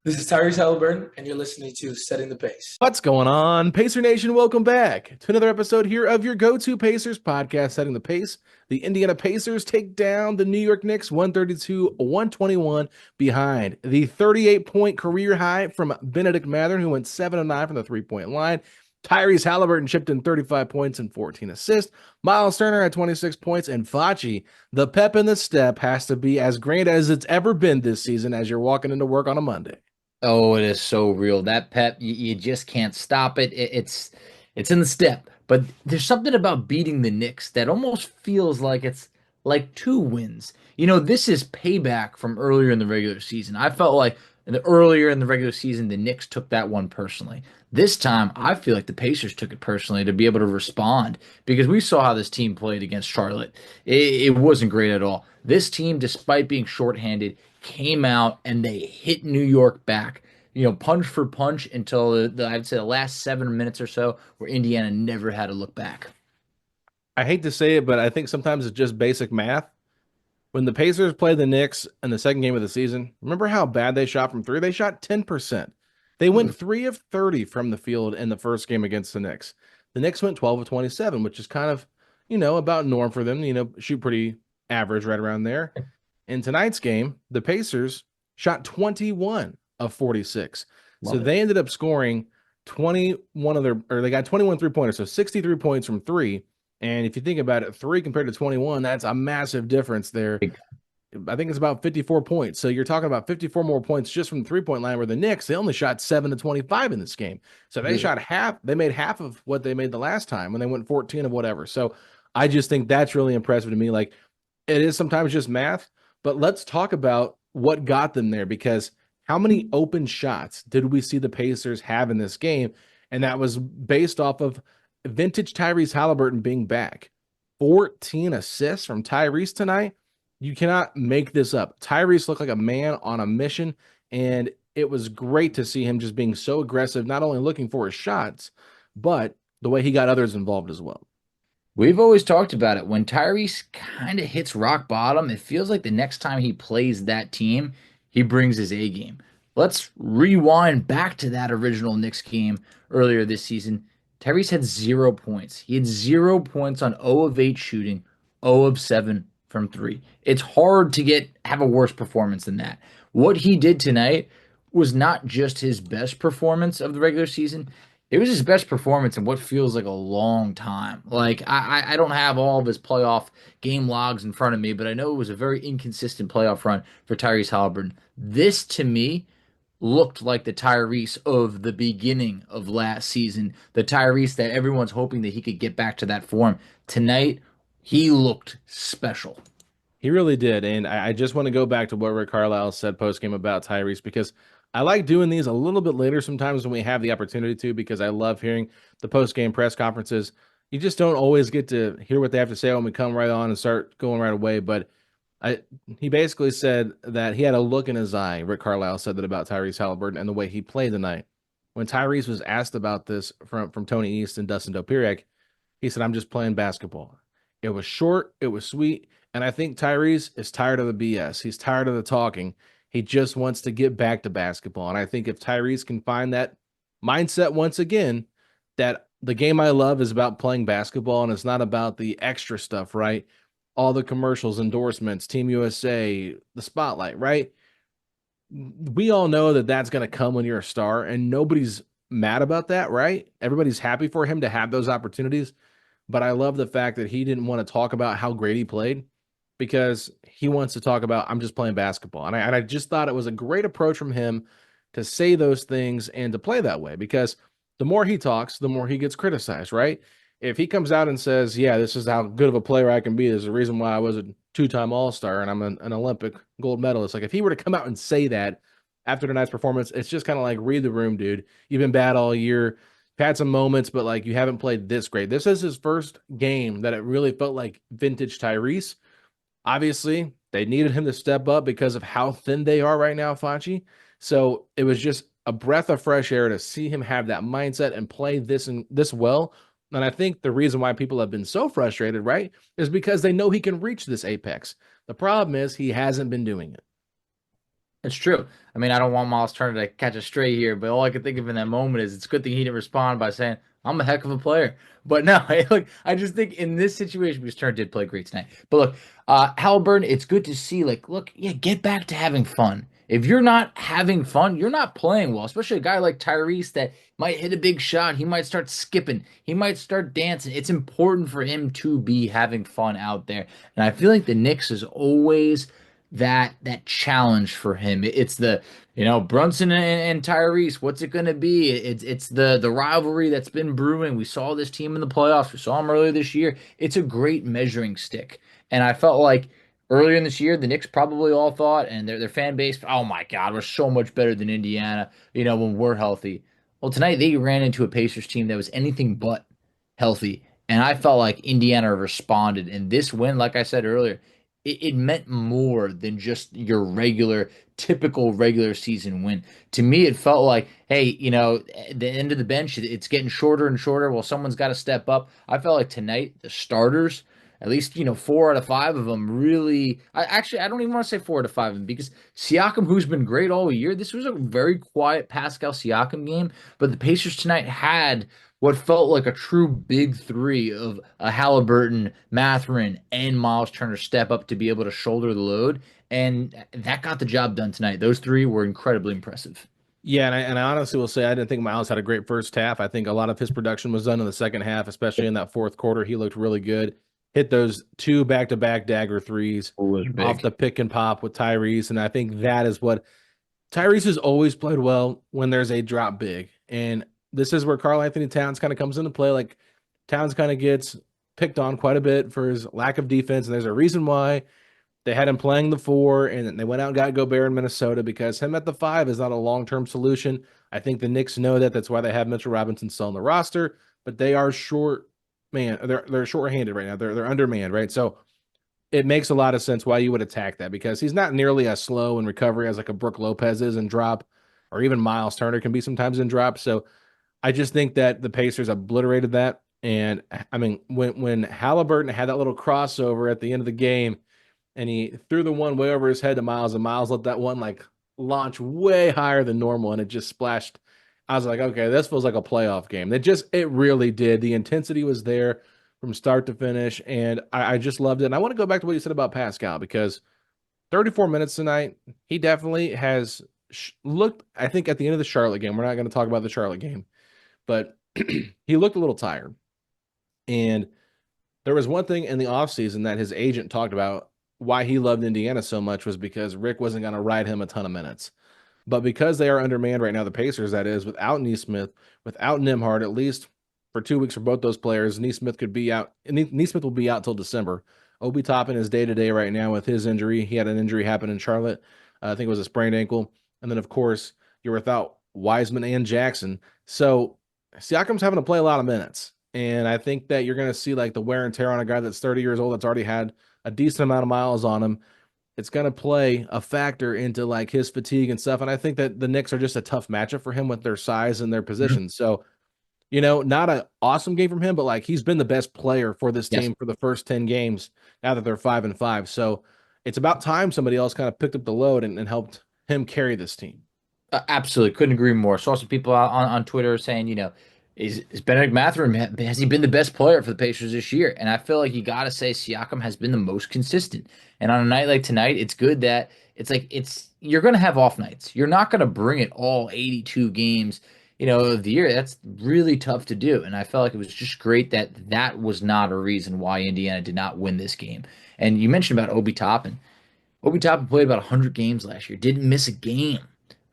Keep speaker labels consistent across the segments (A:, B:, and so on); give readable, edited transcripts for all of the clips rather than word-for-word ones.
A: This is Tyrese Haliburton, and you're listening to Setting the Pace.
B: What's going on, Pacer Nation? Welcome back to another episode here of your go-to Pacers podcast, Setting the Pace. The Indiana Pacers take down the New York Knicks 132-121 behind the 38-point career high from Bennedict Mathurin, who went 7 of 9 from the three-point line. Tyrese Haliburton chipped in 35 points and 14 assists. Myles Turner had 26 points, and Facci, the pep in the step, has to be as great as it's ever been this season as you're walking into work on a Monday.
C: Oh, it is so real. That pep, you just can't stop it. It's in the step. But there's something about beating the Knicks that almost feels like it's like two wins. This is payback from earlier in the regular season. I felt like earlier in the regular season, the Knicks took that one personally. This time, I feel like the Pacers took it personally to be able to respond because we saw how this team played against Charlotte. It wasn't great at all. This team, despite being shorthanded, came out and they hit New York back, punch for punch until I'd say the last 7 minutes or so, where Indiana never had to look back.
B: I hate to say it, but I think sometimes it's just basic math. When the Pacers played the Knicks in the second game of the season, remember how bad they shot from three? They shot 10%. They went 3 of 30 from the field in the first game against the Knicks. The Knicks went 12 of 27, which is kind of, about norm for them, shoot pretty average right around there. In tonight's game, the Pacers shot 21 of 46. So they ended up scoring 21 of their, or they got 21 3-pointers, so 63 points from three. And if you think about it, 3 compared to 21, that's a massive difference there. I think it's about 54 points. So you're talking about 54 more points just from the 3-point line, where the Knicks, they only shot 7 to 25 in this game. So they shot half, they made half of what they made the last time when they went 14 of whatever. So I just think that's really impressive to me. Like, it is sometimes just math, but let's talk about what got them there, because how many open shots did we see the Pacers have in this game? And that was based off of vintage Tyrese Haliburton being back. 14 assists from Tyrese tonight. You cannot make this up. Tyrese looked like a man on a mission, and it was great to see him just being so aggressive, not only looking for his shots, but the way he got others involved as well.
C: We've always talked about it. When Tyrese kind of hits rock bottom, it feels like the next time he plays that team, he brings his A game. Let's rewind back to that original Knicks game earlier this season. Tyrese had 0 points. He had 0 points on 0 of 8 shooting, 0 of 7 from 3. It's hard to have a worse performance than that. What he did tonight was not just his best performance of the regular season. It was his best performance in what feels like a long time. Like, I don't have all of his playoff game logs in front of me, but I know it was a very inconsistent playoff run for Tyrese Haliburton. This, to me, looked like the Tyrese of the beginning of last season, the Tyrese that everyone's hoping that he could get back to that form. Tonight, he looked special.
B: He really did. And I just want to go back to what Rick Carlisle said post-game about Tyrese, because I like doing these a little bit later sometimes when we have the opportunity to, because I love hearing the post-game press conferences. You just don't always get to hear what they have to say when we come right on and start going right away. But he basically said that he had a look in his eye. Rick Carlisle said that about Tyrese Haliburton and the way he played tonight. When Tyrese was asked about this from Tony East and Dustin Dopirak, he said, "I'm just playing basketball." It was short, it was sweet, and I think Tyrese is tired of the BS. He's tired of the talking. He just wants to get back to basketball. And I think if Tyrese can find that mindset once again, that the game I love is about playing basketball and it's not about the extra stuff, right? All the commercials, endorsements, Team USA, the spotlight, right? We all know that that's going to come when you're a star, and nobody's mad about that, right? Everybody's happy for him to have those opportunities. But I love the fact that he didn't want to talk about how great he played, because he wants to talk about, I'm just playing basketball. And I just thought it was a great approach from him to say those things and to play that way, because the more he talks, the more he gets criticized, right? If he comes out and says, yeah, this is how good of a player I can be, there's a reason why I was a 2-time All-Star and I'm an Olympic gold medalist. Like, if he were to come out and say that after tonight's performance, it's just kind of like, read the room, dude. You've been bad all year. Had some moments, but like, you haven't played this great. This is his first game that it really felt like vintage Tyrese. Obviously, they needed him to step up because of how thin they are right now, Facci. So it was just a breath of fresh air to see him have that mindset and play this well. And I think the reason why people have been so frustrated, right, is because they know he can reach this apex. The problem is he hasn't been doing it.
C: It's true. I mean, I don't want Myles Turner to catch a stray here, but all I could think of in that moment is it's a good thing he didn't respond by saying, I'm a heck of a player. But no, look, I just think in this situation, because Turner did play great tonight. But look, Haliburton, it's good to see, like, look, yeah, get back to having fun. If you're not having fun, you're not playing well, especially a guy like Tyrese that might hit a big shot. He might start skipping. He might start dancing. It's important for him to be having fun out there. And I feel like the Knicks is always that challenge for him. It's the Brunson and Tyrese. What's it going to be? It's the rivalry that's been brewing. We saw this team in the playoffs. We saw them earlier this year. It's a great measuring stick, and I felt like earlier in this year the Knicks probably all thought, and their fan base, oh my God, we're so much better than Indiana. When we're healthy. Well, tonight they ran into a Pacers team that was anything but healthy. And I felt like Indiana responded. And this win, like I said earlier, it meant more than just your typical regular season win. To me, it felt like, hey, the end of the bench, it's getting shorter and shorter. Well, someone's got to step up. I felt like tonight, the starters, at least, 4 out of 5 of them really. I don't even want to say 4 out of 5 of them because Siakam, who's been great all year, this was a very quiet Pascal Siakam game. But the Pacers tonight had what felt like a true big three of a Haliburton, Mathurin, and Myles Turner step up to be able to shoulder the load. And that got the job done tonight. Those three were incredibly impressive.
B: Yeah, and I honestly will say I didn't think Myles had a great first half. I think a lot of his production was done in the second half, especially in that fourth quarter. He looked really good. Hit those 2 back-to-back dagger threes
C: It was
B: off
C: big.
B: the pick and pop with Tyrese, and I think that is what Tyrese has always played well when there's a drop big. And this is where Karl Anthony Towns kind of comes into play. Like Towns kind of gets picked on quite a bit for his lack of defense, and there's a reason why. They had him playing the 4, and they went out and got Gobert in Minnesota because him at the 5 is not a long-term solution. I think the Knicks know that. That's why they have Mitchell Robinson still on the roster, but they are short, man. They're short-handed right now. They're undermanned, right? So it makes a lot of sense why you would attack that because he's not nearly as slow in recovery as like a Brook Lopez is in drop, or even Myles Turner can be sometimes in drop. So I just think that the Pacers obliterated that. And I mean, when Haliburton had that little crossover at the end of the game and he threw the one way over his head to Myles, and Myles let that one like launch way higher than normal, and it just splashed. I was like, okay, this feels like a playoff game. It really did. The intensity was there from start to finish, and I just loved it. And I want to go back to what you said about Pascal because 34 minutes tonight, he definitely has looked. I think at the end of the Charlotte game, we're not going to talk about the Charlotte game, but he looked a little tired. And there was one thing in the offseason that his agent talked about why he loved Indiana so much was because Rick wasn't going to ride him a ton of minutes. But because they are undermanned right now, the Pacers, that is, without Nesmith, without Nembhard, at least for 2 weeks for both those players, Nesmith could be out. Nesmith will be out till December. Obi Toppin is day-to-day right now with his injury. He had an injury happen in Charlotte. I think it was a sprained ankle. And then, of course, you're without Wiseman and Jackson. So Siakam's having to play a lot of minutes. And I think that you're going to see like the wear and tear on a guy that's 30 years old that's already had a decent amount of miles on him. It's going to play a factor into like his fatigue and stuff. And I think that the Knicks are just a tough matchup for him with their size and their position. So, not an awesome game from him, but like he's been the best player for this
C: Yes.
B: team for the first 10 games now that they're 5-5. So it's about time somebody else kind of picked up the load and helped him carry this team.
C: Absolutely. Couldn't agree more. Saw some people out on Twitter saying, is Bennedict Mathurin, has he been the best player for the Pacers this year? And I feel like you got to say Siakam has been the most consistent. And on a night like tonight, it's good that you're going to have off nights. You're not going to bring it all 82 games, of the year. That's really tough to do. And I felt like it was just great that that was not a reason why Indiana did not win this game. And you mentioned about Obi Toppin. Obi Toppin played about 100 games last year, didn't miss a game.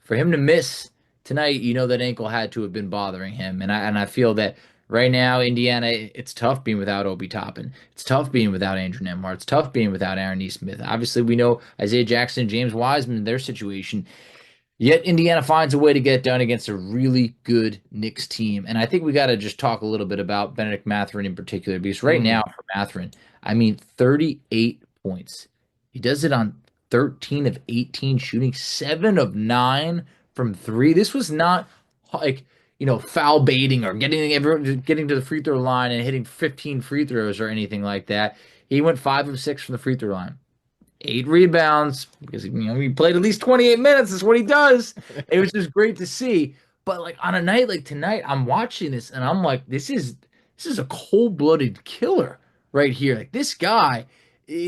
C: For him to miss tonight, that ankle had to have been bothering him. And I feel that right now, Indiana, it's tough being without Obi Toppin. It's tough being without Andrew Nembhard. It's tough being without Aaron Nesmith. Obviously, we know Isaiah Jackson, James Wiseman, their situation. Yet Indiana finds a way to get done against a really good Knicks team. And I think we got to just talk a little bit about Bennedict Mathurin in particular, because right now for Mathurin, 38 points. He does it on 13 of 18 shooting, 7 of 9 from 3. This was not like, foul baiting or getting to the free throw line and hitting 15 free throws or anything like that. He went 5 of 6 from the free throw line. 8 rebounds because he played at least 28 minutes. That's what he does. It was just great to see. But like on a night like tonight, I'm watching this and I'm like, this is a cold-blooded killer right here. Like this guy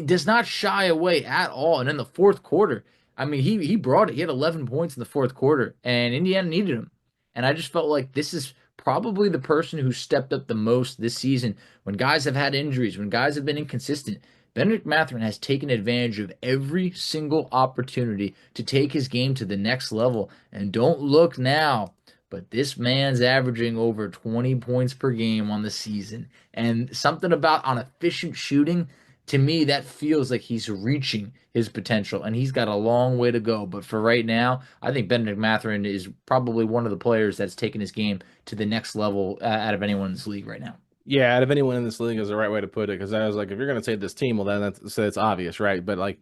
C: does not shy away at all. And in the fourth quarter, I mean, he brought it. He had 11 points in the fourth quarter, and Indiana needed him. And I just felt like this is probably the person who stepped up the most this season when guys have had injuries, when guys have been inconsistent. Bennedict Mathurin has taken advantage of every single opportunity to take his game to the next level. And don't look now, but this man's averaging over 20 points per game on the season. And something about on efficient shooting, to me, that feels like he's reaching his potential, and he's got a long way to go. But for right now, I think Bennedict Mathurin is probably one of the players that's taken his game to the next level out of anyone in this league right now.
B: Yeah, out of anyone in this league is the right way to put it. Because I was like, if you're going to say this team, well, then it's obvious, right? But like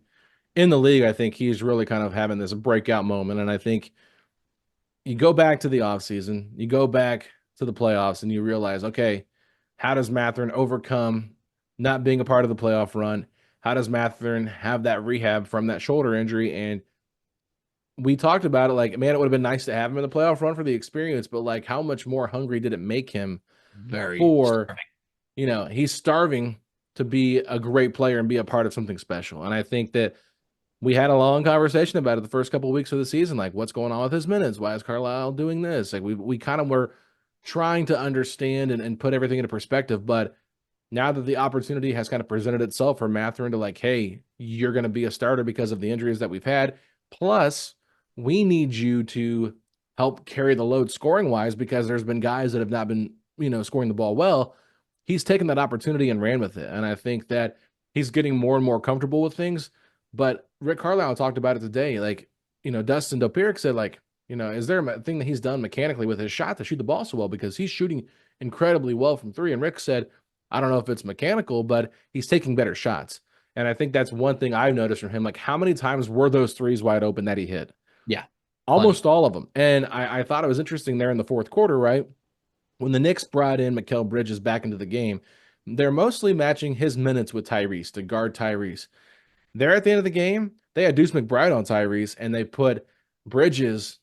B: in the league, I think he's really kind of having this breakout moment. And I think you go back to the offseason, you go back to the playoffs, and you realize, okay, how does Mathurin overcome not being a part of the playoff run? How does Mathurin have that rehab from that shoulder injury? And we talked about it like, man, it would have been nice to have him in the playoff run for the experience, but like, how much more hungry did it make him
C: Very
B: for,
C: starving.
B: he's starving to be a great player and be a part of something special. And I think that we had a long conversation about it the first couple of weeks of the season, like what's going on with his minutes? Why is Carlisle doing this? Like we kind of were trying to understand and put everything into perspective. But now that the opportunity has kind of presented itself for Mathurin to like, hey, you're going to be a starter because of the injuries that we've had. Plus, we need you to help carry the load scoring wise because there's been guys that have not been, scoring the ball well. He's taken that opportunity and ran with it. And I think that he's getting more and more comfortable with things. But Rick Carlisle talked about it today. Like, Dustin Dopirik said, like, is there a thing that he's done mechanically with his shot to shoot the ball so well? Because he's shooting incredibly well from three. And Rick said, I don't know if it's mechanical, but he's taking better shots. And I think that's one thing I've noticed from him. Like, how many times were those threes wide open that he hit?
C: Yeah.
B: Almost all of them. And I thought it was interesting there in the fourth quarter, right? When the Knicks brought in Mikal Bridges back into the game, they're mostly matching his minutes with Tyrese to guard Tyrese. There at the end of the game, they had Deuce McBride on Tyrese, and they put Bridges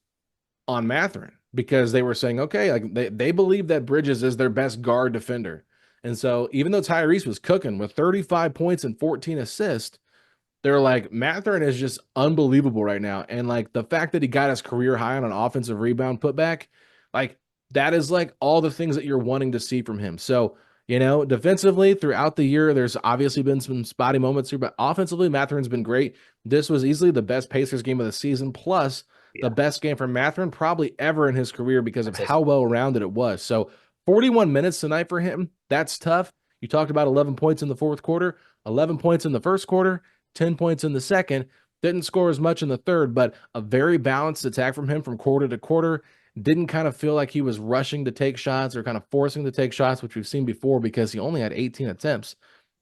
B: on Mathurin because they were saying, okay, like they believe that Bridges is their best guard defender. And so even though Tyrese was cooking with 35 points and 14 assists, they're like, Mathurin is just unbelievable right now. And like the fact that he got his career high on an offensive rebound putback, like that is like all the things that you're wanting to see from him. So, defensively throughout the year, there's obviously been some spotty moments here, but offensively, Mathurin's been great. This was easily the best Pacers game of the season, plus the best game for Mathurin probably ever in his career because of how well-rounded it was. So 41 minutes tonight for him, that's tough. You talked about 11 points in the fourth quarter, 11 points in the first quarter, 10 points in the second. Didn't score as much in the third, but a very balanced attack from him from quarter to quarter. Didn't kind of feel like he was rushing to take shots or kind of forcing to take shots, which we've seen before because he only had 18 attempts.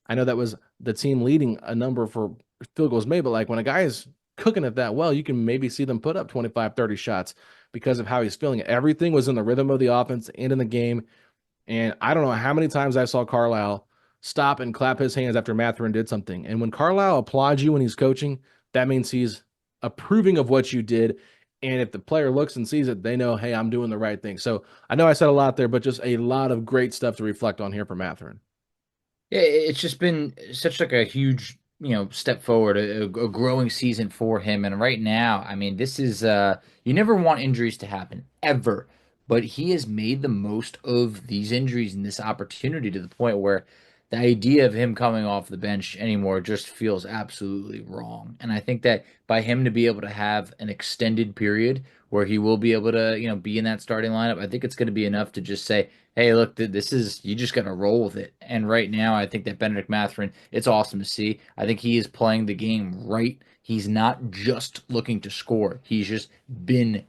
B: I know that was the team leading a number for field goals made, but like when a guy is cooking it that well, you can maybe see them put up 25, 30 shots because of how he's feeling it. Everything was in the rhythm of the offense and in the game. And I don't know how many times I saw Carlisle stop and clap his hands after Mathurin did something. And when Carlisle applauds you when he's coaching, that means he's approving of what you did. And if the player looks and sees it, they know, hey, I'm doing the right thing. So I know I said a lot there, but just a lot of great stuff to reflect on here for Mathurin.
C: Yeah, it's just been such like a huge, step forward, a growing season for him. And right now, I mean, this is you never want injuries to happen ever, but he has made the most of these injuries and this opportunity to the point where the idea of him coming off the bench anymore just feels absolutely wrong. And I think that by him to be able to have an extended period where he will be able to, be in that starting lineup, I think it's going to be enough to just say, hey, look, this is, you just got to roll with it. And right now, I think that Bennedict Mathurin, it's awesome to see. I think he is playing the game right. He's not just looking to score. He's just been,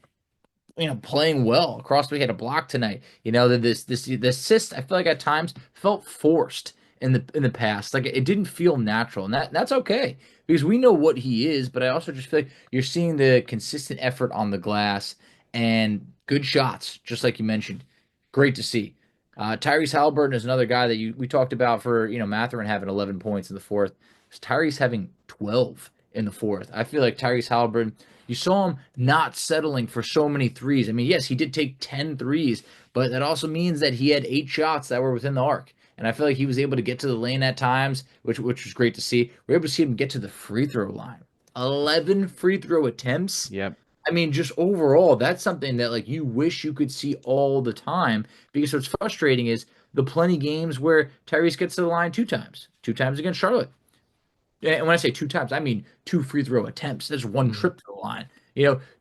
C: playing well across. We had a block tonight. The assist, I feel like at times felt forced in the past. Like it didn't feel natural, and that's okay because we know what he is. But I also just feel like you're seeing the consistent effort on the glass and good shots, just like you mentioned. Great to see. Tyrese Haliburton is another guy that we talked about for Mathurin having 11 points in the fourth. Tyrese having 12 in the fourth. I feel like Tyrese Haliburton, you saw him not settling for so many threes. I mean, yes, he did take 10 threes, but that also means that he had 8 shots that were within the arc. And I feel like he was able to get to the lane at times, which was great to see. We are able to see him get to the free throw line. 11 free throw attempts.
B: Yep.
C: I mean, just overall, that's something that like you wish you could see all the time. Because what's frustrating is the plenty games where Tyrese gets to the line 2 times against Charlotte. And when I say 2 times, I mean 2 free throw attempts. There's 1 trip to the line.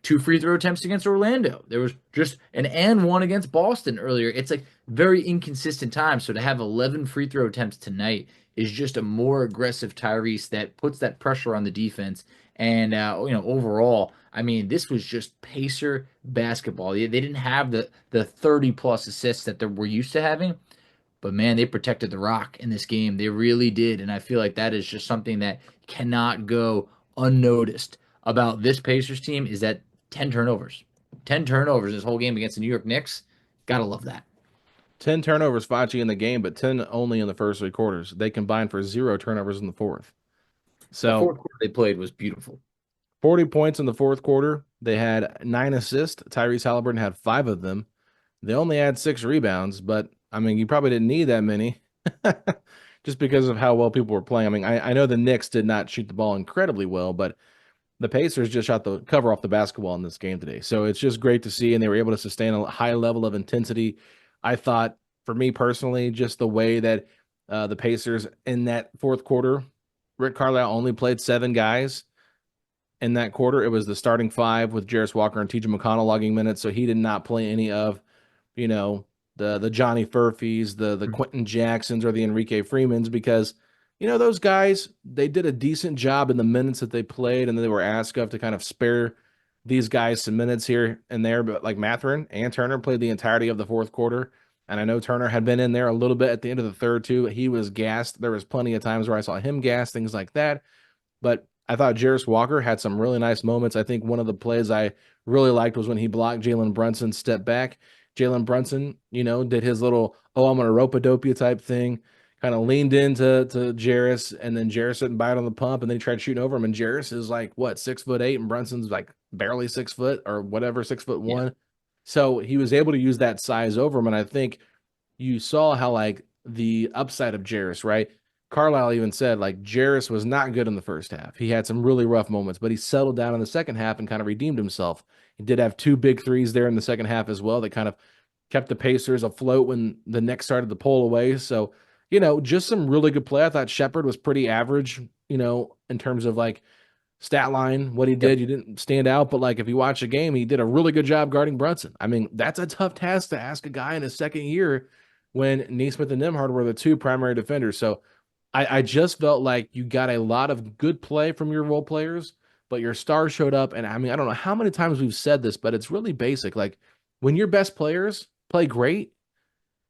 C: 2 free throw attempts against Orlando. There was just an and 1 against Boston earlier. It's like very inconsistent times. So to have 11 free throw attempts tonight is just a more aggressive Tyrese that puts that pressure on the defense. And overall, I mean, this was just Pacer basketball. They didn't have the 30 plus assists that we're used to having. But man, they protected the rock in this game. They really did. And I feel like that is just something that cannot go unnoticed about this Pacers team is that 10 turnovers. 10 turnovers this whole game against the New York Knicks. Gotta love that.
B: 10 turnovers, Facci, in the game, but 10 only in the first 3 quarters. They combined for 0 turnovers in the fourth. So
C: the fourth quarter they played was beautiful.
B: 40 points in the fourth quarter. They had 9 assists. Tyrese Haliburton had 5 of them. They only had 6 rebounds, but I mean, you probably didn't need that many just because of how well people were playing. I mean, I know the Knicks did not shoot the ball incredibly well, but the Pacers just shot the cover off the basketball in this game today. So it's just great to see, and they were able to sustain a high level of intensity. I thought, for me personally, just the way that the Pacers in that fourth quarter, Rick Carlisle only played 7 guys in that quarter. It was the starting 5 with Jarris Walker and TJ McConnell logging minutes, so he did not play any of, the Johnny Furphys, the Quentin Jacksons, or the Enrique Freemans, because, those guys, they did a decent job in the minutes that they played, and they were asked of to kind of spare these guys some minutes here and there. But like Mathurin and Turner played the entirety of the fourth quarter, and I know Turner had been in there a little bit at the end of the third too. He was gassed. There was plenty of times where I saw him gassed, things like that. But I thought Jarris Walker had some really nice moments. I think one of the plays I really liked was when he blocked Jalen Brunson's step back. Jalen Brunson, did his little, I'm going to rope-a-dope you type thing, kind of leaned into Jarris, and then Jarris didn't bite on the pump, and then he tried shooting over him, and Jarris is like, 6'8", and Brunson's like barely 6 foot or whatever, 6'1". Yeah. So he was able to use that size over him, and I think you saw how, like, the upside of Jarris, right? Carlisle even said, like, Jarris was not good in the first half. He had some really rough moments, but he settled down in the second half and kind of redeemed himself. He did have 2 big threes there in the second half as well that kind of kept the Pacers afloat when the Knicks started to pull away. So, just some really good play. I thought Shepherd was pretty average, in terms of, like, stat line, what he did. You didn't stand out, but, like, if you watch a game, he did a really good job guarding Brunson. I mean, that's a tough task to ask a guy in his second year when Nesmith and Nembhard were the 2 primary defenders. So I just felt like you got a lot of good play from your role players, but your stars showed up. And I mean, I don't know how many times we've said this, but it's really basic. Like, when your best players play great,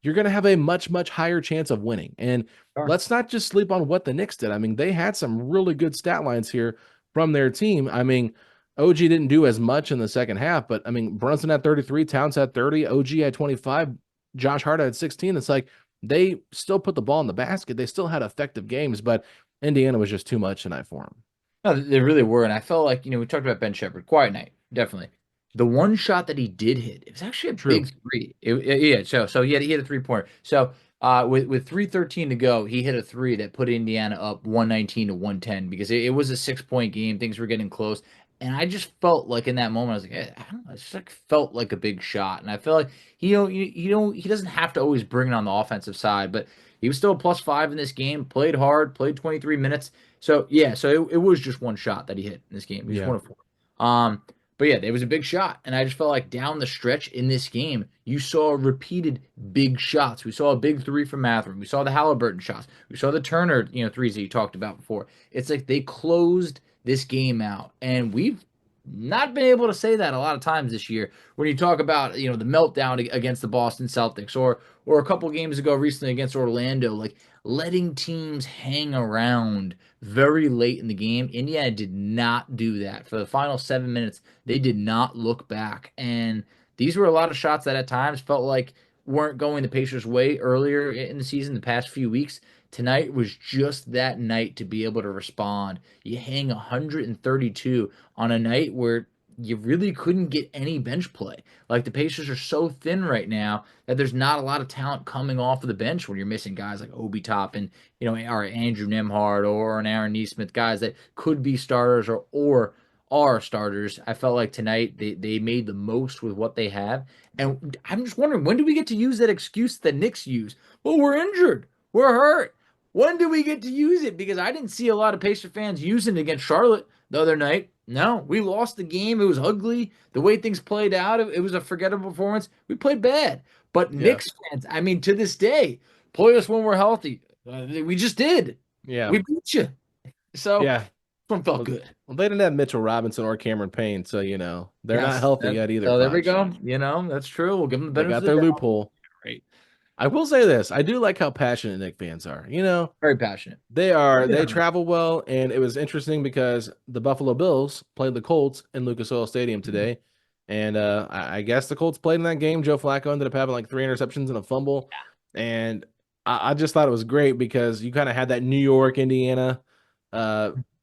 B: you're going to have a much, much higher chance of winning. And let's not just sleep on what the Knicks did. I mean, they had some really good stat lines here from their team. I mean, OG didn't do as much in the second half, but I mean, Brunson had 33, Towns had 30, OG had 25, Josh Hart had 16. It's like, they still put the ball in the basket. They still had effective games, but Indiana was just too much tonight for them.
C: No, they really were. And I felt like, we talked about Ben Shepherd. Quiet night, definitely. The one shot that he did hit, it was actually a big 3. So he had a 3-pointer. So with 3:13 to go, he hit a 3 that put Indiana up 119 to 110 because it was a 6-point game. Things were getting close. And I just felt like in that moment, I was like, I don't know, it just like felt like a big shot. And I feel like he doesn't have to always bring it on the offensive side, but he was still a +5 in this game, played hard, played 23 minutes. So yeah, so it was just one shot that he hit in this game. He was 1 of 4. But yeah, it was a big shot. And I just felt like down the stretch in this game, you saw repeated big shots. We saw a big 3 from Mathurin. We saw the Haliburton shots. We saw the Turner, threes that you talked about before. It's like they closed this game out. And we've not been able to say that a lot of times this year when you talk about, the meltdown against the Boston Celtics or a couple games ago recently against Orlando, like letting teams hang around very late in the game. Indiana did not do that. For the final 7 minutes, they did not look back. And these were a lot of shots that at times felt like weren't going the Pacers' way earlier in the season, the past few weeks. Tonight was just that night to be able to respond. You hang 132 on a night where you really couldn't get any bench play. Like the Pacers are so thin right now that there's not a lot of talent coming off of the bench when you're missing guys like Obi Toppin, or Andrew Nembhard or an Aaron Nesmith, guys that could be starters or are starters. I felt like tonight they made the most with what they have. And I'm just wondering, when do we get to use that excuse that Knicks use? Well, we're injured. We're hurt. When do we get to use it? Because I didn't see a lot of Pacer fans using it against Charlotte the other night. No, we lost the game. It was ugly. The way things played out, it was a forgettable performance. We played bad. But
B: Yeah.
C: Knicks fans, I mean, to this day, play us when we're healthy. We just did.
B: Yeah.
C: We beat you. So
B: Yeah.
C: this one felt good.
B: Well, they didn't have Mitchell Robinson or Cameron Payne, so they're not healthy yet either.
C: So there we
B: Foch.
C: go. That's true. We'll give them the
B: They
C: benefit
B: got
C: of
B: their
C: the doubt.
B: loophole.
C: Great.
B: I will say this: I do like how passionate Knicks fans are.
C: Very passionate.
B: They are.
C: Yeah.
B: They travel well, and it was interesting because the Buffalo Bills played the Colts in Lucas Oil Stadium today, and I guess the Colts played in that game. Joe Flacco ended up having like 3 interceptions and a fumble, and I just thought it was great because you kind of had that New York, Indiana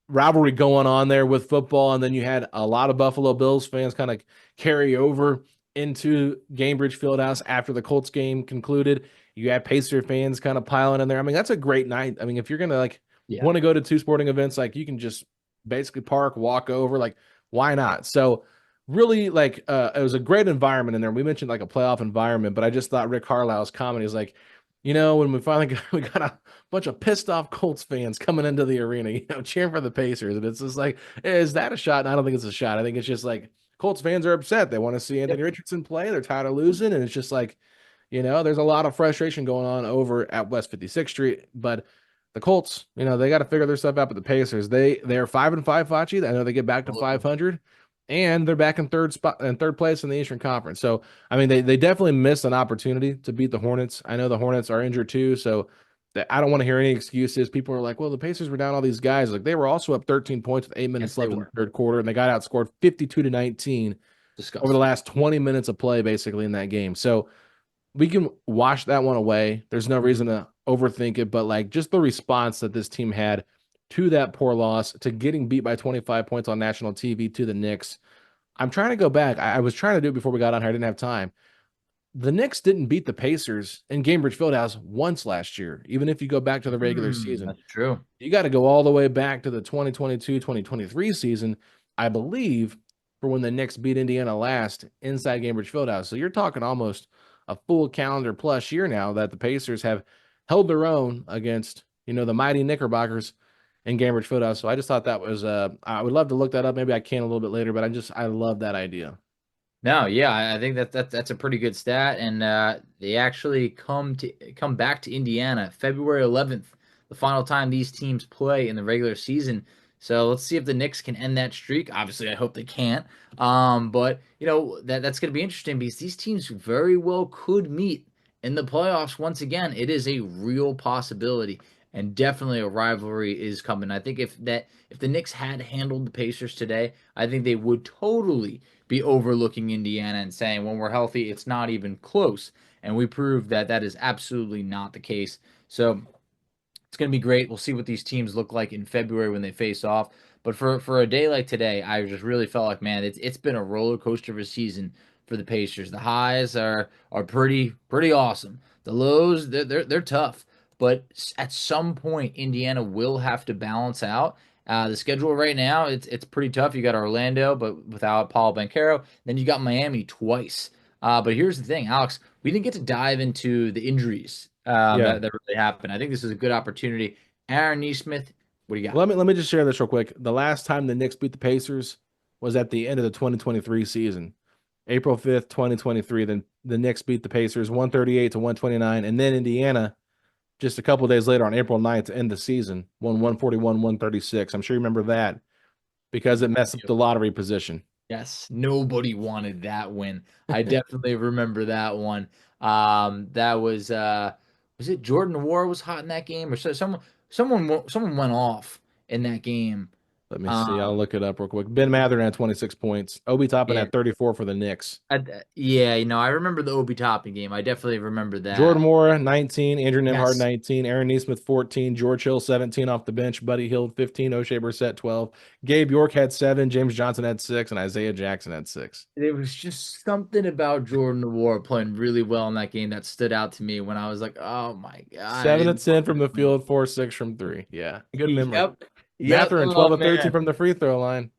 B: rivalry going on there with football, and then you had a lot of Buffalo Bills fans kind of carry over into Gainbridge Fieldhouse after the Colts game concluded. You had Pacer fans kind of piling in there. I mean, that's a great night. I mean, if you're gonna want to go to 2 sporting events, like you can just basically park, walk over, like why not? So really, it was a great environment in there. We mentioned like a playoff environment, but I just thought Rick Carlisle's comedy is like, when we finally got a bunch of pissed off Colts fans coming into the arena, cheering for the Pacers, and it's just like, is that a shot? And I don't think it's a shot. I think it's just like Colts fans are upset. They want to see Anthony Richardson play. They're tired of losing, and it's just like, there's a lot of frustration going on over at West 56th Street. But the Colts, they got to figure their stuff out. But the Pacers, they're 5-5, Facci. I know they get back to 500, and they're back in third place in the Eastern Conference. So I mean, they definitely missed an opportunity to beat the Hornets. I know the Hornets are injured too, so I don't want to hear any excuses. People are like, well, the Pacers were down all these guys. Like they were also up 13 points with 8 minutes left in the third quarter, and they got outscored 52-19 over the last 20 minutes of play, basically in that game. So we can wash that one away. There's no reason to overthink it, but like just the response that this team had to that poor loss, to getting beat by 25 points on national TV to the Knicks. I'm trying to go back. I was trying to do it before we got on here. I didn't have time. The Knicks didn't beat the Pacers in Gainbridge Fieldhouse once last year, even if you go back to the regular season.
C: That's true.
B: You got to go all the way back to the 2022-2023 season, I believe, for when the Knicks beat Indiana last inside Gainbridge Fieldhouse. So you're talking almost a full calendar plus year now that the Pacers have held their own against, the mighty Knickerbockers in Gainbridge Fieldhouse. So I just thought that was I would love to look that up. Maybe I can a little bit later, but I love that idea.
C: No, yeah, I think that's a pretty good stat, and they actually come back to Indiana February 11th, the final time these teams play in the regular season. So let's see if the Knicks can end that streak. Obviously, I hope they can't. But that's going to be interesting because these teams very well could meet in the playoffs once again. It is a real possibility, and definitely a rivalry is coming. I think if the Knicks had handled the Pacers today, I think they would totally be overlooking Indiana and saying, when we're healthy, it's not even close. And we proved that that is absolutely not the case. So it's going to be great. We'll see what these teams look like in February when they face off. But for a day like today, I just really felt like, man, it's been a roller coaster of a season for the Pacers. The highs are pretty awesome. The lows, they're tough. But at some point, Indiana will have to balance out. The schedule right now, it's pretty tough. You got Orlando, but without Paul Banchero. Then you got Miami twice. But here's the thing, Alex, we didn't get to dive into the injuries that really happened. I think this is a good opportunity. Aaron Nesmith, what do you got?
B: Let me just share this real quick. The last time the Knicks beat the Pacers was at the end of the 2023 season. April 5th, 2023. Then the Knicks beat the Pacers 138-129. And then Indiana, just a couple of days later on April 9th to end the season, won 141-136. I'm sure you remember that because it messed up the lottery position.
C: Yes, nobody wanted that win. I definitely remember that one. That was it Jordan Noir was hot in that game, or someone went off in that game.
B: Let me see. I'll look it up real quick. Ben Mathurin had 26 points. Obi Toppin
C: Yeah,
B: had 34 for the Knicks.
C: yeah, I remember the Obi Toppin game. I definitely remember
B: Jordan
C: that.
B: Moore, 19. Andrew Nembhard,
C: Yes.
B: 19. Aaron Nesmith, 14. George Hill, 17 off the bench. Buddy Hield, 15. O'Shea Brissett, 12. Gabe York had 7. James Johnson had 6. And Isaiah Jackson had 6.
C: There was just something about Jordan Noir playing really well in that game that stood out to me when I was like, oh my God, I
B: 7 of
C: didn't
B: 10 from the field, 4 6 from 3. Yeah, good memory.
C: Yep. Yep.
B: Mathurin, 12
C: Oh
B: of 13
C: man.
B: from the free throw line.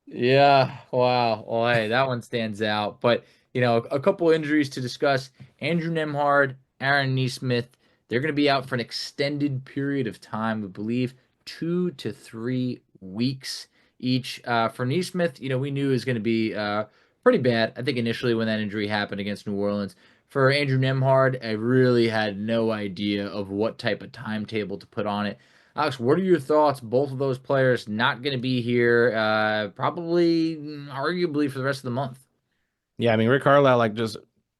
C: Yeah. Wow. Well, hey, that one stands out. But a couple injuries to discuss. Andrew Nembhard, Aaron Nesmith, they're going to be out for an extended period of time. We believe 2 to 3 weeks each. For Nesmith, we knew it was going to be pretty bad. I think initially when that injury happened against New Orleans. For Andrew Nembhard, I really had no idea of what type of timetable to put on it. Alex, what are your thoughts? Both of those players not going to be here, probably, arguably for the rest of the month.
B: Yeah, I mean, Rick Carlisle just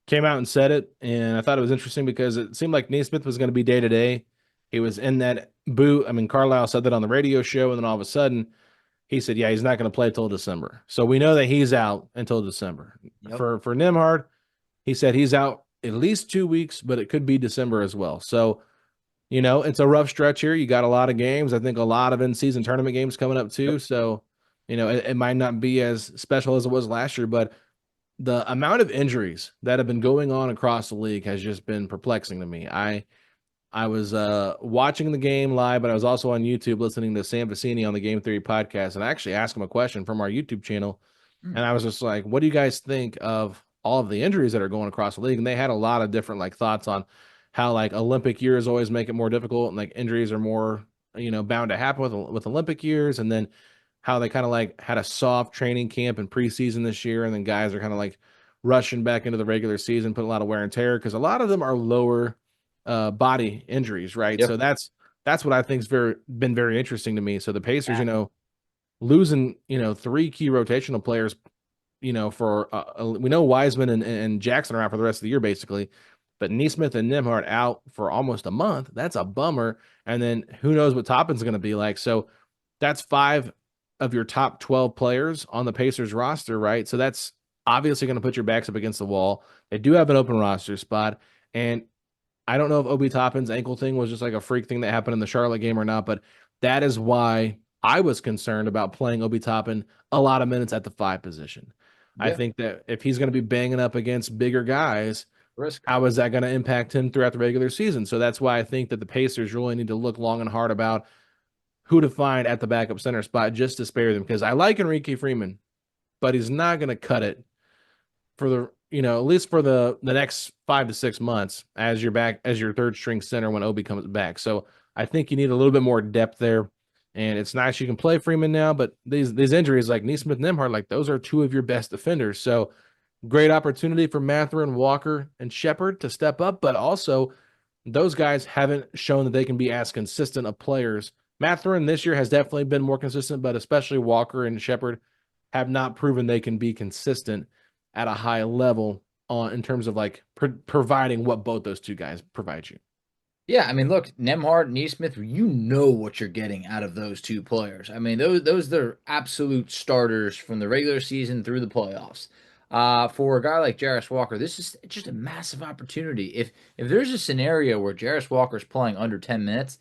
B: came out and said it, and I thought it was interesting because it seemed like Nesmith was going to be day to day. He was in that boot. I mean, Carlisle said that on the radio show, and then all of a sudden, he said, "Yeah, he's not going to play till December." So we know that he's out until December.
C: Yep.
B: For Nembhard, he said he's out at least 2 weeks, but it could be December as well. So it's a rough stretch here. You got a lot of games. I think a lot of in-season tournament games coming up too.
C: Yep.
B: So it might not be as special as it was last year, but the amount of injuries that have been going on across the league has just been perplexing to me. I was watching the game live, but I was also on YouTube listening to Sam Vecini on the Game Theory podcast, and I actually asked him a question from our YouTube channel, and I was just like, "What do you guys think of all of the injuries that are going across the league?" And they had a lot of different thoughts on how Olympic years always make it more difficult, and injuries are more bound to happen with Olympic years, and then how they kind of had a soft training camp and preseason this year, and then guys are kind of rushing back into the regular season, putting a lot of wear and tear because a lot of them are lower body injuries, right?
C: Yep.
B: So that's what I think's been very interesting to me. So the Pacers, losing 3 key rotational players, for we know Wiseman and Jackson are out for the rest of the year basically, but Nesmith and Nembhard out for almost a month. That's a bummer. And then who knows what Toppin's going to be like. So that's 5 of your top 12 players on the Pacers roster, right? So that's obviously going to put your backs up against the wall. They do have an open roster spot, and I don't know if Obi Toppin's ankle thing was just a freak thing that happened in the Charlotte game or not, but that is why I was concerned about playing Obi Toppin a lot of minutes at the 5 position.
C: Yeah.
B: I think that if he's going to be banging up against bigger guys,
C: Risk.
B: how is that going to impact him throughout the regular season? So that's why I think that the Pacers really need to look long and hard about who to find at the backup center spot just to spare them, because I like Enrique Freeman, but he's not going to cut it for the at least for the next 5 to 6 months as your third string center when Obi comes back. So I think you need a little bit more depth there, and it's nice you can play Freeman now, but these injuries like Nesmith, Nembhard, those are 2 of your best defenders. So great opportunity for Mathurin, Walker, and Shepherd to step up, but also those guys haven't shown that they can be as consistent of players. Mathurin this year has definitely been more consistent, but especially Walker and Shepherd have not proven they can be consistent at a high level in terms of providing what both those 2 guys provide you.
C: Yeah, I mean, look, Nembhard, Nesmith, you know what you're getting out of those 2 players. I mean, those are absolute starters from the regular season through the playoffs. For a guy like Jarris Walker, this is just a massive opportunity. If there's a scenario where Jarris Walker's playing under 10 minutes,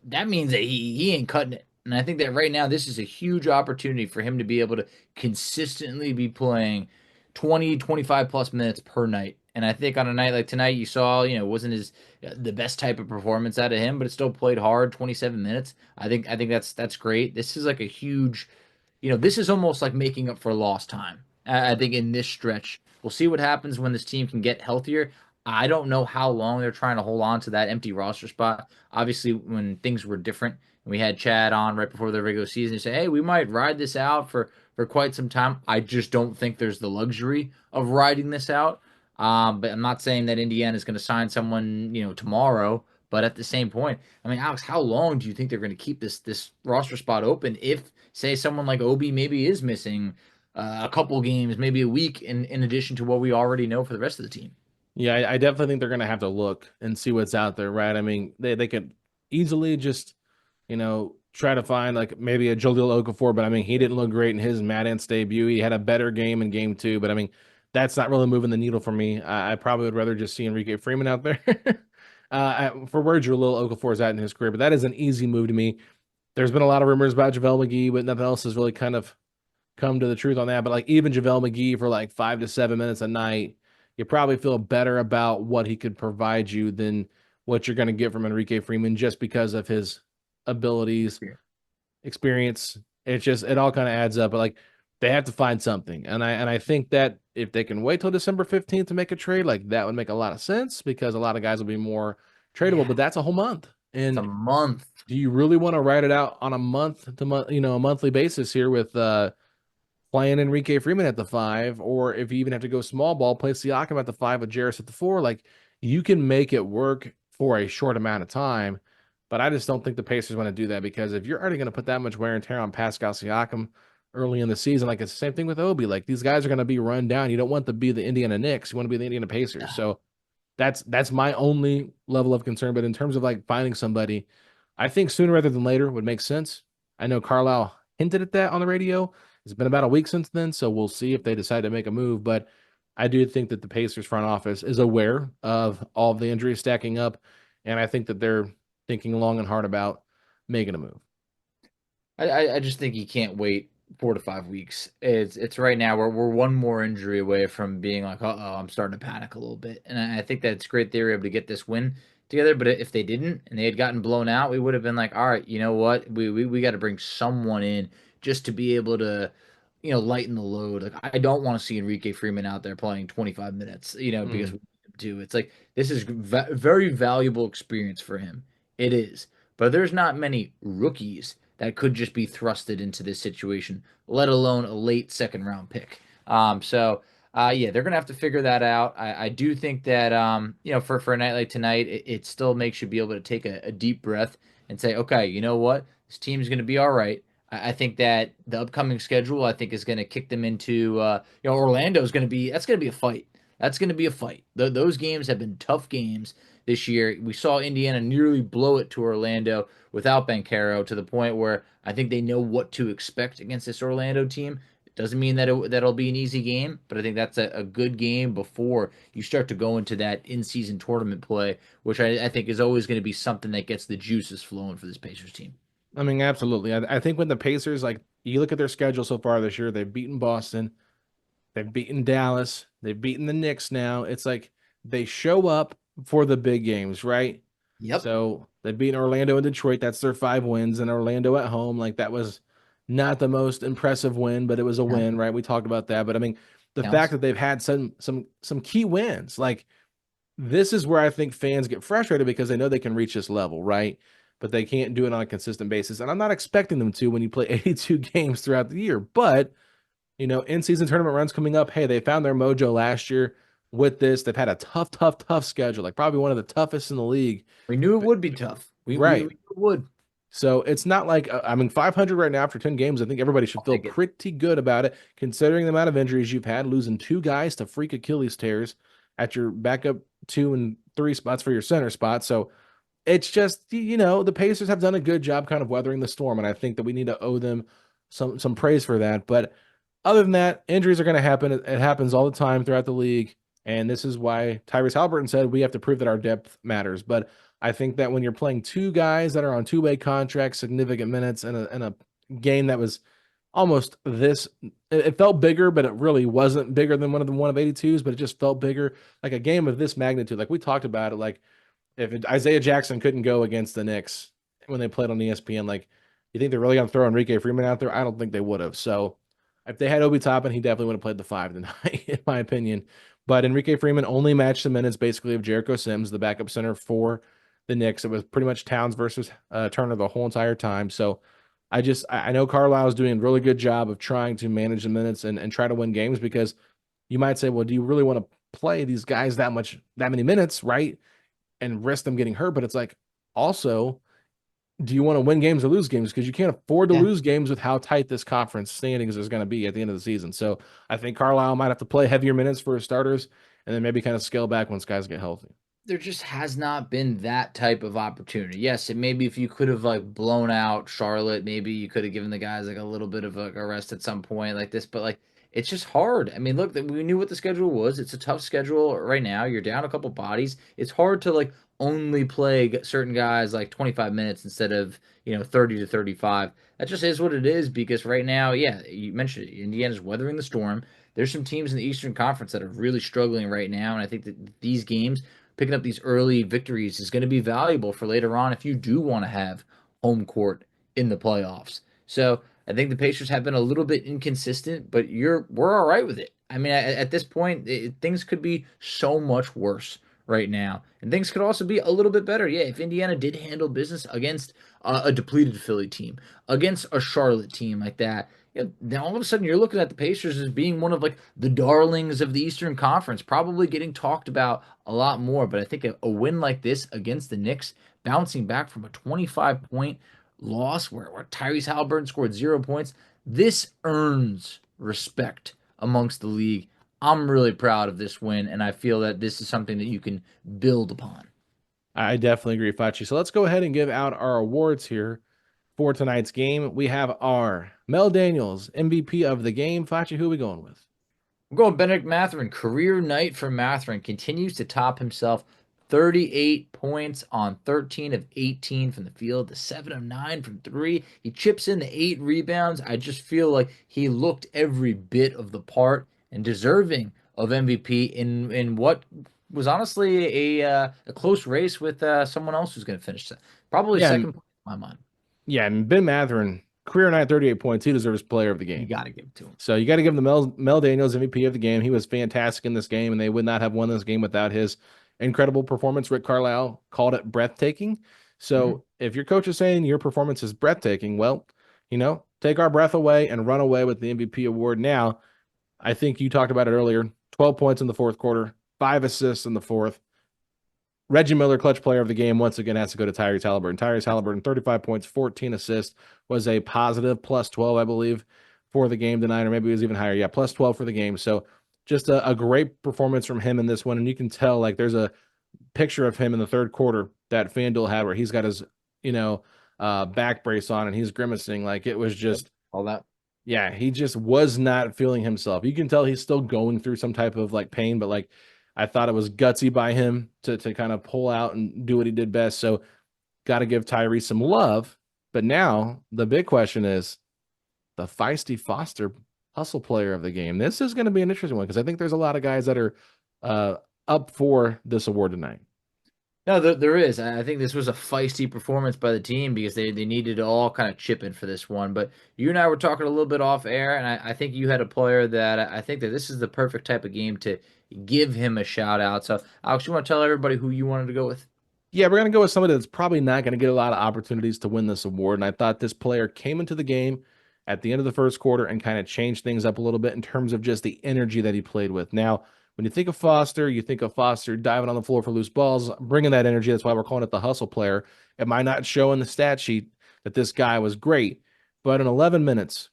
C: that means that he ain't cutting it. And I think that right now this is a huge opportunity for him to be able to consistently be playing 20, 25 plus minutes per night. And I think on a night like tonight, you saw, it wasn't the best type of performance out of him, but it still played hard, 27 minutes. I think that's great. This is a huge, this is almost like making up for lost time. I think in this stretch, we'll see what happens when this team can get healthier. I don't know how long they're trying to hold on to that empty roster spot. Obviously, when things were different, we had Chad on right before the regular season to say, hey, we might ride this out for quite some time. I just don't think there's the luxury of riding this out. But I'm not saying that Indiana is going to sign someone, tomorrow. But at the same point, I mean, Alex, how long do you think they're going to keep this roster spot open if, say, someone like Obi maybe is missing a couple games, maybe a week in addition to what we already know for the rest of the team?
B: Yeah, I definitely think they're going to have to look and see what's out there, right? I mean, they could easily just, try to find like maybe a Jahlil Okafor, but I mean, he didn't look great in his Mad Ants debut. He had a better game in game 2, but I mean, that's not really moving the needle for me. I probably would rather just see Enrique Freeman out there for where Jahlil Okafor is at in his career, but that is an easy move to me. There's been a lot of rumors about JaVale McGee, but nothing else has really kind of come to the truth on that. But like even JaVale McGee for like 5 to 7 minutes a night, you probably feel better about what he could provide you than what you're going to get from Enrique Freeman just because of his abilities, experience. It all kind of adds up. But like they have to find something. And I think that if they can wait till December 15th to make a trade, like that would make a lot of sense because a lot of guys will be more tradable,
C: Yeah.
B: but that's a whole month.
C: It's a
B: And
C: month.
B: do you really want to write it out on a month to month, a monthly basis here with playing Enrique Freeman at the 5, or if you even have to go small ball, play Siakam at the 5 with Jarris at the 4. Like you can make it work for a short amount of time, but I just don't think the Pacers want to do that because if you're already going to put that much wear and tear on Pascal Siakam early in the season, like it's the same thing with Obi. Like these guys are going to be run down. You don't want to be the Indiana Knicks. You want to be the Indiana Pacers.
C: Yeah.
B: So that's my only level of concern. But in terms of like finding somebody, I think sooner rather than later would make sense. I know Carlisle hinted at that on the radio. It's been about a week since then, so we'll see if they decide to make a move. But I do think that the Pacers front office is aware of all of the injuries stacking up, and I think that they're thinking long and hard about making a move.
C: I just think you can't wait 4 to 5 weeks. It's right now we're one more injury away from being like, uh-oh, I'm starting to panic a little bit. And I think that it's great they were able to get this win together. But if they didn't and they had gotten blown out, we would have been like, all right, you know what? We got to bring someone in just to be able to, lighten the load. Like I don't want to see Enrique Freeman out there playing 25 minutes, because we need him to. It's like this is very valuable experience for him. It is. But there's not many rookies that could just be thrusted into this situation, let alone a late second round pick. Yeah, they're gonna have to figure that out. I do think that for a night like tonight, it still makes you be able to take a deep breath and say, okay, you know what, this team's gonna be all right. I think that the upcoming schedule, I think, is gonna kick them into Orlando's gonna be a fight. That's gonna be a fight. Those games have been tough games this year. We saw Indiana nearly blow it to Orlando without Banchero to the point where I think they know what to expect against this Orlando team. It doesn't mean that that'll be an easy game, but I think that's a good game before you start to go into that in-season tournament play, which I think is always going to be something that gets the juices flowing for this Pacers team.
B: I mean, absolutely. I think when the Pacers, like you look at their schedule so far this year, they've beaten Boston, they've beaten Dallas, they've beaten the Knicks now. It's like they show up for the big games, right?
C: Yep.
B: So they've beaten Orlando and Detroit. That's their 5 wins. And Orlando at home, like that was not the most impressive win, but it was a win, right? We talked about that. But I mean, the fact that they've had some key wins, like this is where I think fans get frustrated because they know they can reach this level, right? But they can't do it on a consistent basis. And I'm not expecting them to when you play 82 games throughout the year. But, in-season tournament runs coming up, hey, they found their mojo last year with this. They've had a tough schedule, like probably one of the toughest in the league.
C: We knew it would be tough. We knew it would.
B: So it's not like, 500 right now after 10 games. I think everybody should feel pretty good about it, considering the amount of injuries you've had, losing 2 guys to freak Achilles tears at your backup 2 and 3 spots for your center spot. So it's just, the Pacers have done a good job kind of weathering the storm, and I think that we need to owe them some praise for that. But other than that, injuries are going to happen. It happens all the time throughout the league, and this is why Tyrese Haliburton said we have to prove that our depth matters. But I think that when you're playing 2 guys that are on 2-way contracts, significant minutes, in a game that was almost this, it felt bigger, but it really wasn't bigger than one of 82s, but it just felt bigger, like a game of this magnitude. Like we talked about it, like if Isaiah Jackson couldn't go against the Knicks when they played on ESPN, like you think they're really going to throw Enrique Freeman out there? I don't think they would have. So if they had Obi Toppin, he definitely would have played the 5 tonight, in my opinion. But Enrique Freeman only matched the minutes basically of Jericho Sims, the backup center for the Knicks. It was pretty much Towns versus Turner the whole entire time. So I know Carlisle is doing a really good job of trying to manage the minutes and try to win games, because you might say, well, do you really want to play these guys that many minutes, right? And risk them getting hurt? But it's like, also, do you want to win games or lose games? Because you can't afford to lose games with how tight this conference standings is going to be at the end of the season. So I think Carlisle might have to play heavier minutes for his starters and then maybe kind of scale back once guys get healthy.
C: There just has not been that type of opportunity. Yes, it maybe if you could have like blown out Charlotte, maybe you could have given the guys like a little bit of like a rest at some point like this, but like it's just hard. I mean, look, we knew what the schedule was. It's a tough schedule right now. You're down a couple bodies. It's hard to like only play certain guys like 25 minutes instead of, 30 to 35. That just is what it is because right now, yeah, you mentioned it, Indiana's weathering the storm. There's some teams in the Eastern Conference that are really struggling right now, and I think that these games picking up these early victories is going to be valuable for later on if you do want to have home court in the playoffs. So I think the Pacers have been a little bit inconsistent, but we're all right with it. I mean, at this point, things could be so much worse right now, and things could also be a little bit better. Yeah, if Indiana did handle business against a depleted Philly team, against a Charlotte team like that, then all of a sudden you're looking at the Pacers as being one of like the darlings of the Eastern Conference, probably getting talked about a lot more. But I think a win like this against the Knicks, bouncing back from a 25-point loss where Tyrese Haliburton scored 0 points, this earns respect amongst the league. I'm really proud of this win, and I feel that this is something that you can build upon.
B: I definitely agree, Facci. So let's go ahead and give out our awards here for tonight's game. We have our Mel Daniels MVP of the game. Facci, who are we going with?
C: We're going Bennedict Mathurin. Career night for Mathurin. Continues to top himself. 38 points on 13 of 18 from the field, to 7 of 9 from 3. He chips in the 8 rebounds. I just feel like he looked every bit of the part and deserving of MVP in what was honestly a close race with someone else who's going to finish probably
B: Yeah,
C: second place in my mind.
B: yeah, and Ben Mathurin, career night, 38 points. He deserves player of the
C: You
B: game.
C: got to give it to him.
B: So you got to give him the Mel Daniels MVP of the game. He was fantastic in this game, and they would not have won this game without his incredible performance. Rick Carlisle called it breathtaking. So if your coach is saying your performance is breathtaking, well, take our breath away and run away with the MVP award. Now, I think you talked about it earlier. 12 points in the fourth quarter, 5 assists in the fourth. Reggie Miller, clutch player of the game, once again has to go to Tyrese Haliburton. Tyrese Haliburton, 35 points, 14 assists, was a positive plus 12, I believe, for the game tonight, or maybe it was even higher. Yeah, plus 12 for the game. So just a great performance from him in this one. And you can tell, like, there's a picture of him in the third quarter that FanDuel had where he's got his, back brace on and he's grimacing. Like, it was just
C: All that.
B: yeah, he just was not feeling himself. You can tell he's still going through some type of like pain, but like I thought it was gutsy by him to kind of pull out and do what he did best. So got to give Tyrese some love. But now the big question is the feisty Foster hustle player of the game. This is going to be an interesting one because I think there's a lot of guys that are up for this award tonight.
C: No, there is. I think this was a feisty performance by the team because they needed to all kind of chip in for this one. But you and I were talking a little bit off air, and I think you had a player that I think that this is the perfect type of game to give him a shout out. So, Alex, you want to tell everybody who you wanted to go with?
B: Yeah, we're going to go with somebody that's probably not going to get a lot of opportunities to win this award. And I thought this player came into the game at the end of the first quarter and kind of changed things up a little bit in terms of just the energy that he played with. Now, when you think of Foster, you think of Foster diving on the floor for loose balls, bringing that energy. That's why we're calling it the hustle player. It might not show in the stat sheet that this guy was great, but in 11 minutes,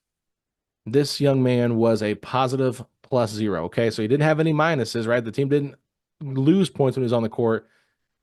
B: this young man was a positive +0. Okay, so he didn't have any minuses, right? The team didn't lose points when he was on the court.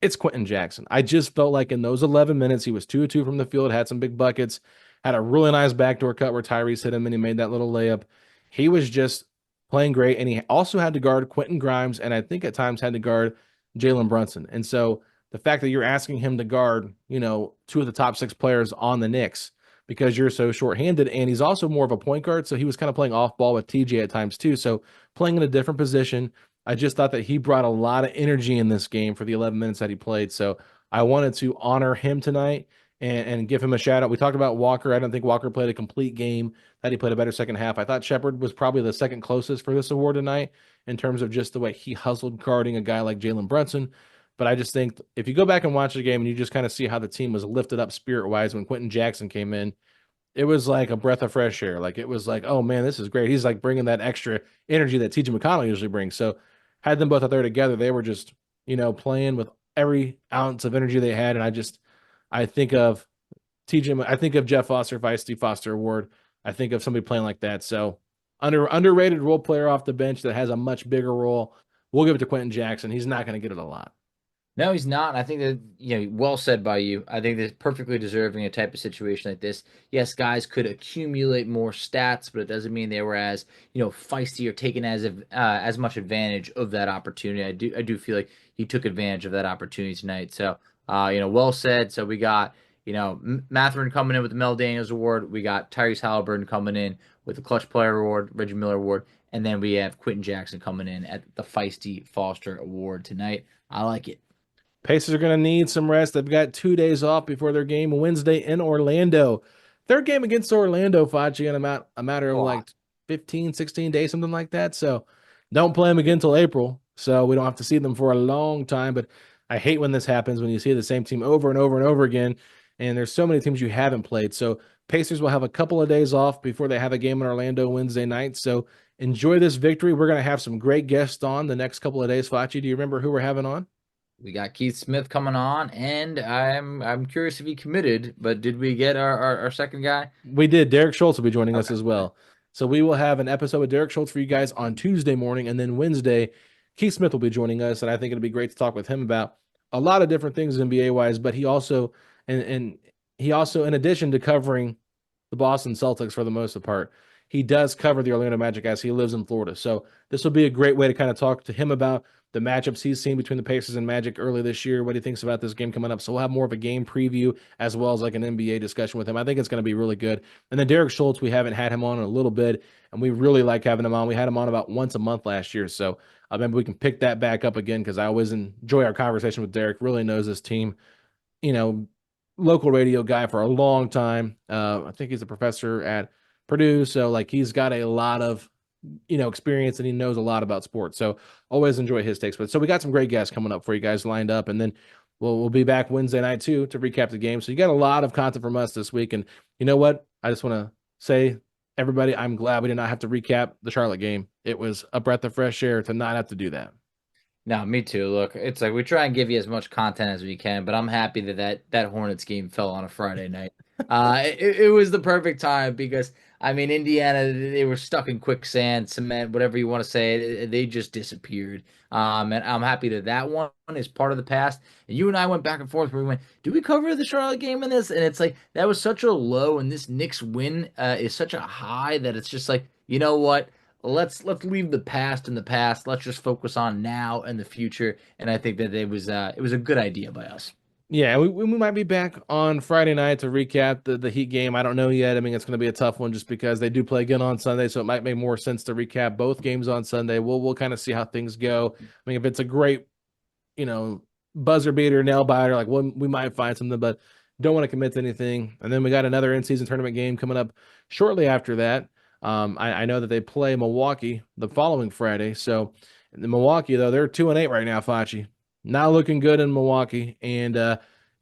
B: It's Quentin Jackson. I just felt like in those 11 minutes, he was 2 of 2 from the field, had some big buckets, had a really nice backdoor cut where Tyrese hit him and he made that little layup. He was just playing great, and he also had to guard Quentin Grimes, and I think at times had to guard Jalen Brunson. And so the fact that you're asking him to guard, 2 of the top 6 players on the Knicks because you're so shorthanded, and he's also more of a point guard, so he was kind of playing off ball with TJ at times too. So playing in a different position, I just thought that he brought a lot of energy in this game for the 11 minutes that he played. So I wanted to honor him tonight and give him a shout out. We talked about Walker. I don't think Walker played a complete game, that he played a better second half. I thought Shepard was probably the second closest for this award tonight in terms of just the way he hustled guarding a guy like Jalen Brunson. But I just think if you go back and watch the game and you just kind of see how the team was lifted up spirit-wise when Quentin Jackson came in, it was like a breath of fresh air. Like, it was like, oh, man, this is great. He's like bringing that extra energy that TJ McConnell usually brings. So had them both out there together, they were just, playing with every ounce of energy they had. And I think of I think of Jeff Foster, Feisty Foster Award. I think of somebody playing like that. So underrated role player off the bench that has a much bigger role. We'll give it to Quentin Jackson. He's not going to get it a lot.
C: No, he's not. I think that, well said by you. I think that's perfectly deserving a type of situation like this. Yes, guys could accumulate more stats, but it doesn't mean they were as, feisty or taken as much advantage of that opportunity. I do feel like he took advantage of that opportunity tonight. So, well said. So we got, Mathurin coming in with the Mel Daniels Award. We got Tyrese Haliburton coming in with the Clutch Player Award, Reggie Miller Award, and then we have Quentin Jackson coming in at the Feisty Foster Award tonight. I like it.
B: Pacers are going to need some rest. They've got 2 days off before their game Wednesday in Orlando. Third game against Orlando, Facci, in a matter of like 15, 16 days, something like that. So don't play them again until April. So we don't have to see them for a long time. But I hate when this happens, when you see the same team over and over and over again. And there's so many teams you haven't played. So Pacers will have a couple of days off before they have a game in Orlando Wednesday night. So enjoy this victory. We're going to have some great guests on the next couple of days. Facci, do you remember who we're having on?
C: We got Keith Smith coming on, and I'm curious if he committed, but did we get our second guy?
B: We did. Derek Schultz will be joining us
C: Okay.
B: as well. So we will have an episode with Derek Schultz for you guys on Tuesday morning, and then Wednesday, Keith Smith will be joining us, and I think it'll be great to talk with him about a lot of different things NBA wise. But he also, and he also, in addition to covering the Boston Celtics for the most part, he does cover the Orlando Magic as he lives in Florida. So this will be a great way to kind of talk to him about the matchups he's seen between the Pacers and Magic early this year, what he thinks about this game coming up. So we'll have more of a game preview as well as like an NBA discussion with him. I think it's going to be really good. And then Derek Schultz, we haven't had him on in a little bit, and we really like having him on. We had him on about once a month last year. So maybe we can pick that back up again because I always enjoy our conversation with Derek. Really knows this team, you know, local radio guy for a long time. I think he's a professor at Purdue. So like he's got a lot of, experience, and he knows a lot about sports. So always enjoy his takes. But so we got some great guests coming up for you guys lined up. And then we'll be back Wednesday night too to recap the game. So you got a lot of content from us this week. And you know what? I just want to say, everybody, I'm glad we did not have to recap the Charlotte game. It was a breath of fresh air to not have to do that.
C: No, me too. Look, it's like we try and give you as much content as we can, but I'm happy that Hornets game fell on a Friday night. It was the perfect time because I mean Indiana, they were stuck in quicksand, cement, whatever you want to say. They just disappeared. And I'm happy that one is part of the past. And you and I went back and forth where we went, do we cover the Charlotte game in this? And it's like that was such a low, and this Knicks win is such a high that it's just like, you know what? Let's leave the past in the past. Let's just focus on now and the future. And I think that it was a good idea by us.
B: Yeah, we might be back on Friday night to recap the Heat game. I don't know yet. I mean, it's going to be a tough one just because they do play again on Sunday, so it might make more sense to recap both games on Sunday. We'll kind of see how things go. I mean, if it's a great, buzzer beater, nail biter, like we might find something, but don't want to commit to anything. And then we got another in-season tournament game coming up shortly after that. I know that they play Milwaukee the following Friday. So in Milwaukee, though, they're 2-8 right now, Facci. Not looking good in Milwaukee. And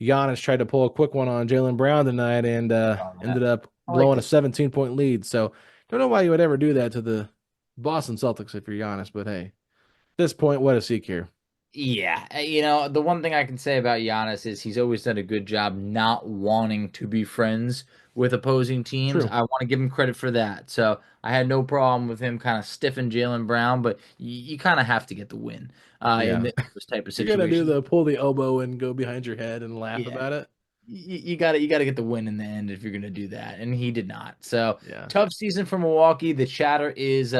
B: Giannis tried to pull a quick one on Jaylen Brown tonight and ended up blowing a 17-point lead. So don't know why you would ever do that to the Boston Celtics if you're Giannis. But hey, at this point, what does he care?
C: Yeah, the one thing I can say about Giannis is he's always done a good job not wanting to be friends with opposing teams.
B: True.
C: I want to give him credit for that. So I had no problem with him kind of stiffing Jaylen Brown, but you kind of have to get the win in this type of
B: You're
C: situation.
B: gonna do the pull the elbow and go behind your head and laugh
C: Yeah.
B: about it.
C: You got to get the win in the end if you're gonna do that, and he did not. So
B: Yeah.
C: tough season for Milwaukee. The chatter is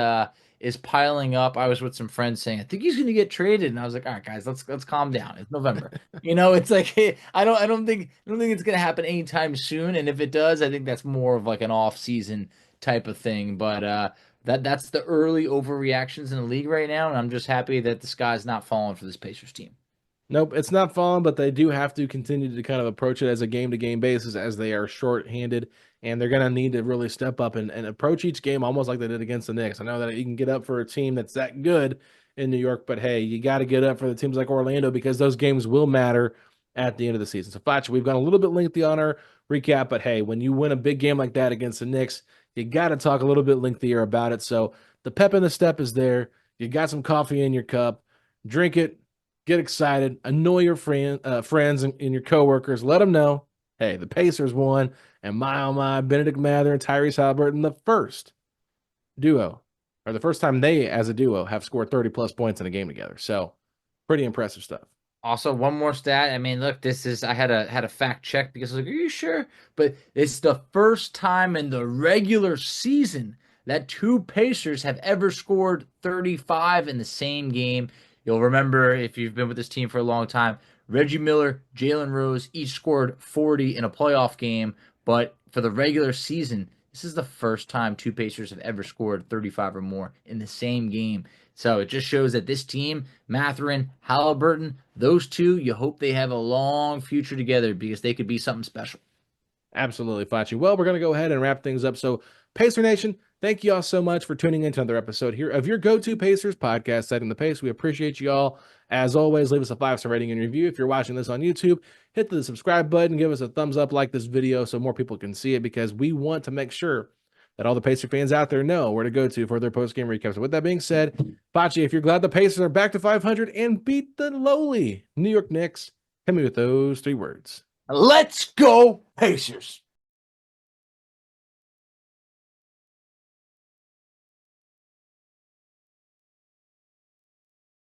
C: piling up. I was with some friends saying I think he's gonna get traded, and I was like, all right, guys, let's calm down. It's November. It's like I don't think it's gonna happen anytime soon. And if it does, I think that's more of like an off season type of thing. But that's the early overreactions in the league right now, and I'm just happy that the sky's not falling for this Pacers team.
B: Nope, it's not falling, but they do have to continue to kind of approach it as a game-to-game basis as they are short-handed, and they're going to need to really step up and approach each game almost like they did against the Knicks. I know that you can get up for a team that's that good in New York, but hey, you got to get up for the teams like Orlando because those games will matter at the end of the season. So, Facci, we've gone a little bit lengthy on our recap, but hey, when you win a big game like that against the Knicks, you got to talk a little bit lengthier about it. So the pep in the step is there. You got some coffee in your cup. Drink it. Get excited, annoy your friends and your coworkers. Let them know, hey, the Pacers won, and my oh my, Bennedict Mathurin and Tyrese Haliburton, the first duo, or the first time they, as a duo, have scored 30-plus points in a game together. So, pretty impressive stuff.
C: Also, one more stat. I mean, look, this is I had a fact check because I was like, "Are you sure?" But it's the first time in the regular season that two Pacers have ever scored 35 in the same game. You'll remember if you've been with this team for a long time, Reggie Miller, Jalen Rose each scored 40 in a playoff game, but for the regular season, this is the first time two Pacers have ever scored 35 or more in the same game. So it just shows that this team, Mathurin, Haliburton, those two, you hope they have a long future together because they could be something special.
B: Absolutely, Facci. Well, we're going to go ahead and wrap things up. So, Pacer Nation, thank you all so much for tuning into another episode here of your go-to Pacers podcast, Setting the Pace. We appreciate you all. As always, leave us a 5-star rating and review. If you're watching this on YouTube, hit the subscribe button, give us a thumbs up, like this video so more people can see it, because we want to make sure that all the Pacer fans out there know where to go to for their post-game recaps. So with that being said, Facci, if you're glad the Pacers are back to 500 and beat the lowly New York Knicks, hit me with those 3 words.
C: Let's go, Pacers!